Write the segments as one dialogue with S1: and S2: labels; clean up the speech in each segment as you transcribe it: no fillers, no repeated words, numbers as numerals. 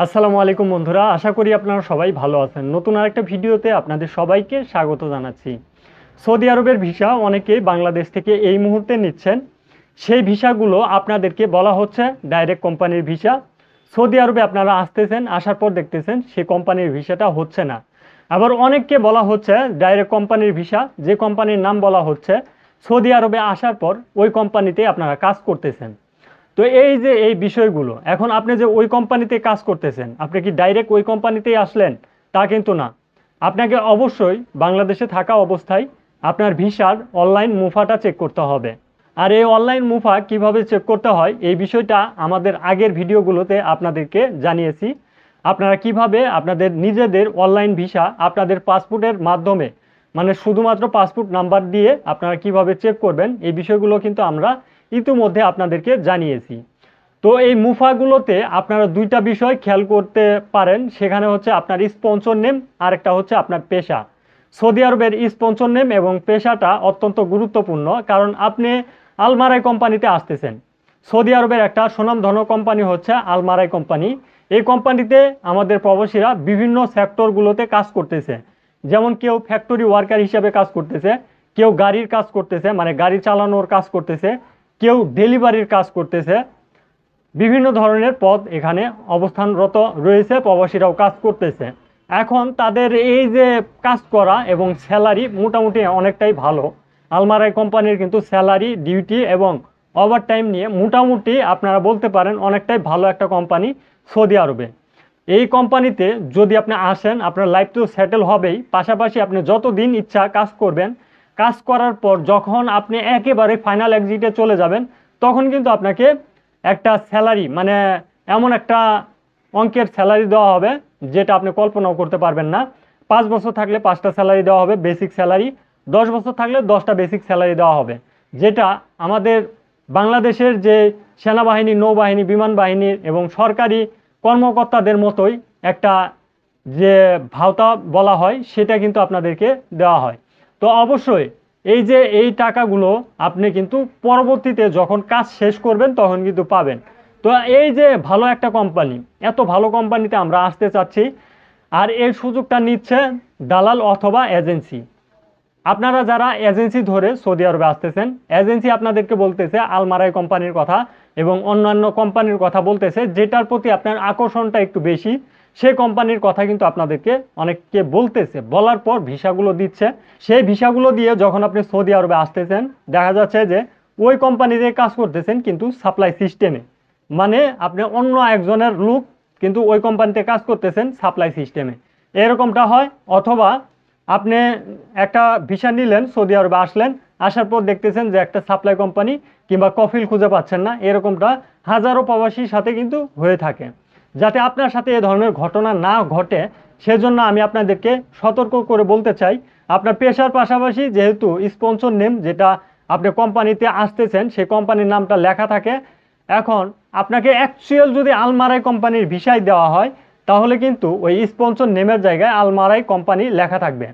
S1: আসসালামু আলাইকুম বন্ধুরা, আশা করি আপনারা সবাই ভালো আছেন। নতুন আরেকটা ভিডিওতে আপনাদের সবাইকে স্বাগত জানাচ্ছি। সৌদি আরবের ভিসা অনেকেই বাংলাদেশ থেকে এই মুহূর্তে নিচ্ছেন। সেই ভিসাগুলো আপনাদেরকে বলা হচ্ছে ডাইরেক্ট কোম্পানির ভিসা। সৌদি আরবে আপনারা আসতেছেন, আসার পর দেখতেছেন সেই কোম্পানির ভিসাটা হচ্ছে না। আবার অনেককে বলা হচ্ছে ডাইরেক্ট কোম্পানির ভিসা, যে কোম্পানির নাম বলা হচ্ছে সৌদি আরবে আসার পর ওই কোম্পানিতে আপনারা কাজ করতেছেন। তো এই যে এই বিষয়গুলো, এখন আপনি যে ওই কোম্পানিতে কাজ করতেছেন, আপনি কি ডাইরেক্ট ওই কোম্পানিতেই আসলেন? তা কিন্তু না। আপনাকে অবশ্যই বাংলাদেশে থাকা অবস্থায় আপনার ভিসার অনলাইন মুফাটা চেক করতে হবে। আর এই অনলাইন মুফা কিভাবে চেক করতে হয় এই বিষয়টা আমাদের আগের ভিডিওগুলোতে আপনাদেরকে জানিয়েছি। আপনারা কিভাবে আপনাদের নিজেদের অনলাইন ভিসা আপনাদের পাসপোর্টের মাধ্যমে, মানে শুধুমাত্র পাসপোর্ট নাম্বার দিয়ে আপনারা কিভাবে চেক করবেন এই বিষয়গুলো কিন্তু আমরা ইতিমধ্যে আপনাদেরকে জানিয়েছি। তো এই মুফাগুলোতে আপনারা দুইটা বিষয় খেয়াল করতে পারেন, সেখানে হচ্ছে আপনার স্পন্সর নেম আর একটা হচ্ছে আপনার পেশা। সৌদি আরবের স্পন্সর নেম এবং পেশাটা অত্যন্ত গুরুত্বপূর্ণ, কারণ আপনি আলমারাই কোম্পানিতে আসতেছেন। সৌদি আরবের একটা সুনামধন্য কোম্পানি হচ্ছে আলমারাই কোম্পানি। এই কোম্পানিতে আমাদের প্রবাসীরা বিভিন্ন সেক্টরগুলোতে কাজ করতেছে। যেমন কেউ ফ্যাক্টরি ওয়ার্কার হিসাবে কাজ করতেছে, কেউ গাড়ির কাজ করতেছে, মানে গাড়ি চালানোর কাজ করতেছে, কেউ ডেলিভারির কাজ করতেছে। বিভিন্ন ধরনের পদ এখানে অবস্থানরত রয়েছে, প্রবাসীরাও কাজ করতেছে। এখন তাদের এই যে কাজ করা এবং স্যালারি মোটামুটি অনেকটাই ভালো। আলমারাই কোম্পানির কিন্তু স্যালারি, ডিউটি এবং ওভারটাইম নিয়ে মোটামুটি আপনারা বলতে পারেন অনেকটাই ভালো একটা কোম্পানি সৌদি আরবে। এই কোম্পানিতে যদি আপনি আসেন, আপনার লাইফ তো সেটেল হবেই, পাশাপাশি আপনি যত দিন ইচ্ছা কাজ করবেন। কাজ করার পর যখন আপনি একেবারে ফাইনাল এক্সিটে চলে যাবেন, তখন কিন্তু আপনাকে একটা স্যালারি, মানে এমন একটা অঙ্কের স্যালারি দেওয়া হবে যেটা আপনি কল্পনাও করতে পারবেন না। 5 বছর থাকলে 5টা স্যালারি দেওয়া হবে বেসিক স্যালারি, 10 বছর থাকলে 10টা বেসিক স্যালারি দেওয়া হবে। যেটা আমাদের বাংলাদেশের যে সেনাবাহিনী, নৌবাহিনী, বিমান বাহিনীর এবং সরকারি কর্মকর্তাদের মতোই একটা যে ভাতা বলা হয় সেটা কিন্তু আপনাদেরকে দেওয়া হয়। তো অবশ্যই এই যে এই টাকাগুলো আপনি কিন্তু পরবর্তীতে যখন কাজ শেষ করবেন তখন কিন্তু পাবেন। তো এই যে ভালো একটা কোম্পানি, এত ভালো কোম্পানিতে আমরা আসতে চাচ্ছি, আর এই সুযোগটা নিচ্ছে দালাল অথবা এজেন্সি। আপনারা যারা এজেন্সি ধরে সৌদি আরবে আসতেছেন, এজেন্সি আপনাদেরকে বলতেছে আলমারাই কোম্পানির কথা এবং অন্যান্য কোম্পানির কথা বলতেছে, যেটার প্রতি আপনার আকর্ষণটা একটু বেশি সেই কোম্পানির কথা কিন্তু আপনাদেরকে অনেককে বলতেছে। বলার পর ভিসাগুলো দিচ্ছে। সেই ভিসাগুলো দিয়ে যখন আপনি সৌদি আরবে আসতেছেন, দেখা যাচ্ছে যে ওই কোম্পানিতে কাজ করতেছেন কিন্তু সাপ্লাই সিস্টেমে, মানে আপনি অন্য একজনের লোক কিন্তু ওই কোম্পানিতে কাজ করতেছেন সাপ্লাই সিস্টেমে, এরকমটা হয়। অথবা আপনি একটা ভিসা নিলেন, সৌদি আরবে আসলেন, আসার পর দেখতেছেন যে একটা সাপ্লাই কোম্পানি কিংবা কফিল খুঁজে পাচ্ছেন না, এরকমটা হাজারো প্রবাসীর সাথে কিন্তু হয়ে থাকে। যাতে আপনার সাথে এ ধরনের ঘটনা না ঘটে সেজন্য আমি আপনাদেরকে সতর্ক করে বলতে চাই, আপনার পেশার পাশাপাশি যেহেতু স্পন্সর নেম যেটা আপনি কোম্পানিতে আসতেছেন সেই কোম্পানির নামটা লেখা থাকে। এখন আপনাকে অ্যাকচুয়াল যদি আলমারাই কোম্পানির ভিসায় দেওয়া হয়, তাহলে কিন্তু ওই স্পন্সর নেমের জায়গায় আলমারাই কোম্পানি লেখা থাকবে।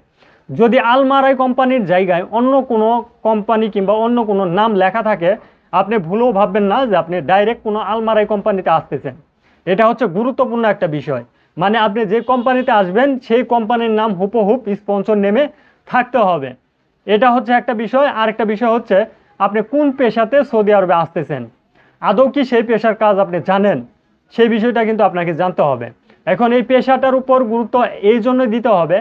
S1: যদি আলমারাই কোম্পানির জায়গায় অন্য কোনো কোম্পানি কিংবা অন্য কোনো নাম লেখা থাকে, আপনি ভুলেও ভাববেন না যে আপনি ডাইরেক্ট কোনো আলমারাই কোম্পানিতে আসতেছেন। এটা হচ্ছে গুরুত্বপূর্ণ একটা বিষয়। মানে আপনি যে কোম্পানিতে আসবেন সেই কোম্পানির নাম হুবহু স্পন্সর নেমে থাকতে হবে। এটা হচ্ছে একটা বিষয়। আরেকটা বিষয় হচ্ছে আপনি কোন পেশাতে সৌদি আরবে আসতেছেন, আদৌ কি সেই পেশার কাজ আপনি জানেন, সেই বিষয়টা কিন্তু আপনাকে জানতে হবে। এখন এই পেশাটার উপর গুরুত্ব এই জন্য দিতে হবে,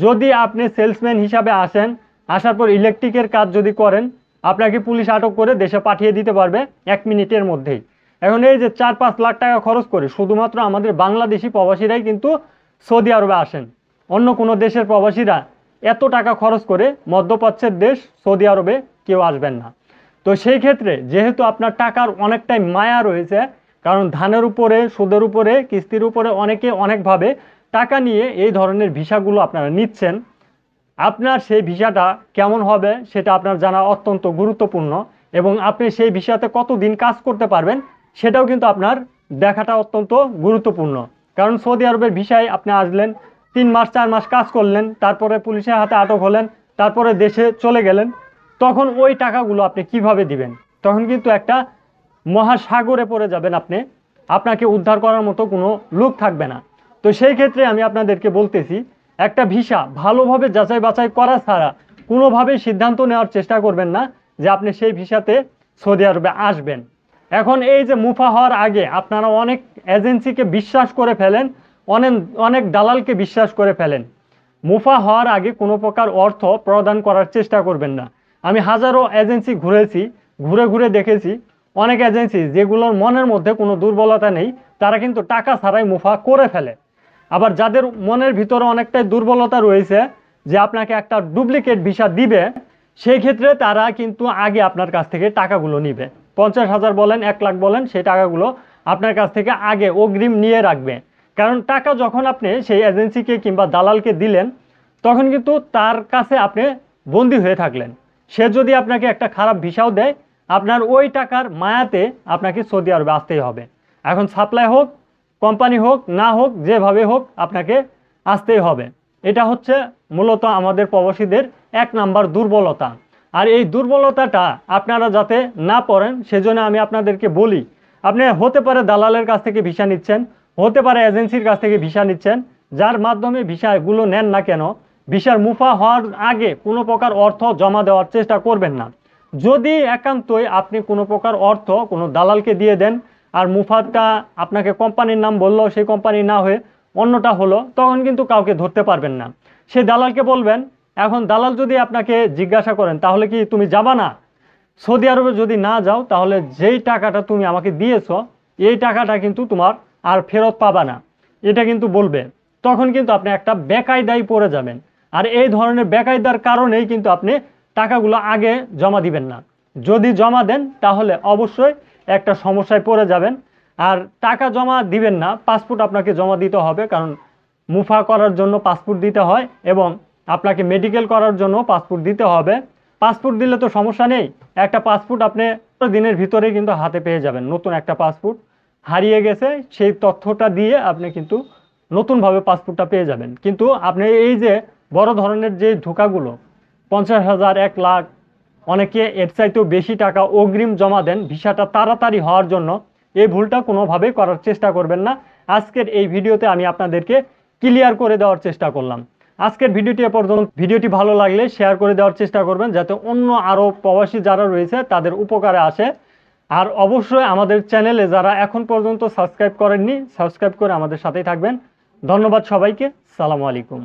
S1: যদি আপনি সেলসম্যান হিসাবে আসেন, আসার পর ইলেকট্রিকের কাজ যদি করেন, আপনাকে পুলিশ আটক করে দেশে পাঠিয়ে দিতে পারবে 1 মিনিটের মধ্যেই। এখন এই যে 4-5 লাখ টাকা খরচ করে শুধুমাত্র আমাদের বাংলাদেশি প্রবাসীরাই কিন্তু সৌদি আরবে আসেন। অন্য কোনো দেশের প্রবাসীরা এত টাকা খরচ করে মধ্যপ্রাচ্যের দেশ সৌদি আরবে কেউ আসবেন না। তো সেই ক্ষেত্রে যেহেতু আপনার টাকার অনেকটাই মায়া রয়েছে, কারণ ধানের উপরে, সুদের উপরে, কিস্তির উপরে অনেকে অনেকভাবে টাকা নিয়ে এই ধরনের ভিসাগুলো আপনারা নিচ্ছেন, আপনার সেই ভিসাটা কেমন হবে সেটা আপনার জানা অত্যন্ত গুরুত্বপূর্ণ। এবং আপনি সেই ভিসাতে কতদিন কাজ করতে পারবেন সেটাও কিন্তু আপনার দেখাটা অত্যন্ত গুরুত্বপূর্ণ। কারণ সৌদি আরবের ভিসায় আপনি আসলেন, 3 মাস 4 মাস কাজ করলেন, তারপরে পুলিশের হাতে আটক হলেন, তারপরে দেশে চলে গেলেন, তখন ওই টাকাগুলো আপনি কিভাবে দিবেন? তখন কিন্তু একটা মহাসাগরে পড়ে যাবেন আপনি। আপনাকে উদ্ধার করার মতো কোনো লোক থাকবে না। তো সেই ক্ষেত্রে আমি আপনাদেরকে বলতেছি, একটা ভিসা ভালোভাবে যাচাই বাছাই করা ছাড়া কোনোভাবেই সিদ্ধান্ত নেওয়ার চেষ্টা করবেন না যে আপনি সেই ভিসাতে সৌদি আরবে আসবেন। এখন এই যে মুফা হওয়ার আগে আপনারা অনেক এজেন্সিকে বিশ্বাস করে ফেলেন, অনেক অনেক দালালকে বিশ্বাস করে ফেলেন। মুফা হওয়ার আগে কোনো প্রকার অর্থ প্রদান করার চেষ্টা করবেন না। আমি হাজারো এজেন্সি ঘুরেছি, ঘুরে ঘুরে দেখেছি অনেক এজেন্সি যেগুলোর মনের মধ্যে কোনো দুর্বলতা নেই, তারা কিন্তু টাকা ছাড়াই মুফা করে ফেলে। আবার যাদের মনের ভিতরে অনেকটাই দুর্বলতা রয়েছে যে আপনাকে একটা ডুপ্লিকেট ভিসা দিবে, সেই ক্ষেত্রে তারা কিন্তু আগে আপনার কাছ থেকে টাকাগুলো নিবে। 50,000 বলেন, 1 লাখ বলেন, সেই টাকাগুলো আপনার কাছ থেকে আগে অগ্রিম নিয়ে রাখবে। কারণ টাকা যখন আপনি সেই এজেন্সিকে কিংবা দালালকে দিলেন, তখন কিন্তু তার কাছে আপনি বন্দী হয়ে থাকলেন। সে যদি আপনাকে একটা খারাপ ভিসাও দেয়, আপনার ওই টাকার মায়াতে আপনাকে সৌদি আরবে আসতেই হবে। এখন সাপ্লাই হোক, কোম্পানি হোক না হোক, যেভাবে হোক আপনাকে আসতেই হবে। এটা হচ্ছে মূলত আমাদের প্রবাসীদের 1 নাম্বার দুর্বলতা। আর এই দুর্বলতাটা আপনারা যাতে না পড়েন, সেজন্য আমি আপনাদেরকে বলি, আপনি হতে পারে দালালের কাছ থেকে ভিসা নিচ্ছেন, হতে পারে এজেন্সির কাছ থেকে ভিসা নিচ্ছেন, যার মাধ্যমে ভিসাগুলো নেন না কেন, ভিসার মুফা হওয়ার আগে কোনো প্রকার অর্থ জমা দেওয়ার চেষ্টা করবেন না। যদি একান্তই আপনি কোনো প্রকার অর্থ কোনো দালালকে দিয়ে দেন, আর মুফাটা আপনাকে কোম্পানির নাম বললো, সেই কোম্পানি না হয়ে অন্যটা হলো, তখন কিন্তু কাউকে ধরতে পারবেন না। সেই দালালকে বলবেন, এখন দালাল যদি আপনাকে জিজ্ঞাসা করেন তাহলে কি তুমি যাবা না, সৌদি আরবে যদি না যাও তাহলে যেই টাকাটা তুমি আমাকে দিয়েছো, এই টাকাটা কিন্তু তোমার আর ফেরত পাবা না, এটা কিন্তু বলবে। তখন কিন্তু আপনি একটা বেকায়দায় পড়ে যাবেন। আর এই ধরনের বেকায়দার কারণেই কিন্তু আপনি টাকাগুলো আগে জমা দিবেন না। যদি জমা দেন তাহলে অবশ্যই একটা সমস্যায় পড়ে যাবেন। আর টাকা জমা দিবেন না, পাসপোর্ট আপনাকে জমা দিতে হবে, কারণ মুফা করার জন্য পাসপোর্ট দিতে হয় এবং আপনাকে মেডিকেল করার জন্য পাসপোর্ট দিতে হবে। পাসপোর্ট দিলে তো সমস্যা নেই, একটা পাসপোর্ট আপনি দিনের ভিতরে কিন্তু হাতে পেয়ে যাবেন। নতুন একটা পাসপোর্ট হারিয়ে গেছে, সেই তথ্যটা দিয়ে আপনি কিন্তু নতুনভাবে পাসপোর্টটা পেয়ে যাবেন। কিন্তু আপনি এই যে বড় ধরনের যে ধোঁকাগুলো, 50,000, 1 লাখ, অনেকে এর চাইতেও বেশি টাকা অগ্রিম জমা দেন ভিসাটা তাড়াতাড়ি হওয়ার জন্য, এই ভুলটা কোনোভাবেই করার চেষ্টা করবেন না। আজকের এই ভিডিওতে আমি আপনাদেরকে ক্লিয়ার করে দেওয়ার চেষ্টা করলাম। আজকের ভিডিওটি এ পর্যন্ত। ভিডিওটি ভালো লাগলে শেয়ার করে দেওয়ার চেষ্টা করবেন, যাতে অন্য আরও প্রবাসী যারা রয়েছে তাদের উপকারে আসে। আর অবশ্যই আমাদের চ্যানেলে যারা এখন পর্যন্ত সাবস্ক্রাইব করেননি, সাবস্ক্রাইব করে আমাদের সাথেই থাকবেন। ধন্যবাদ সবাইকে। সালামু আলাইকুম।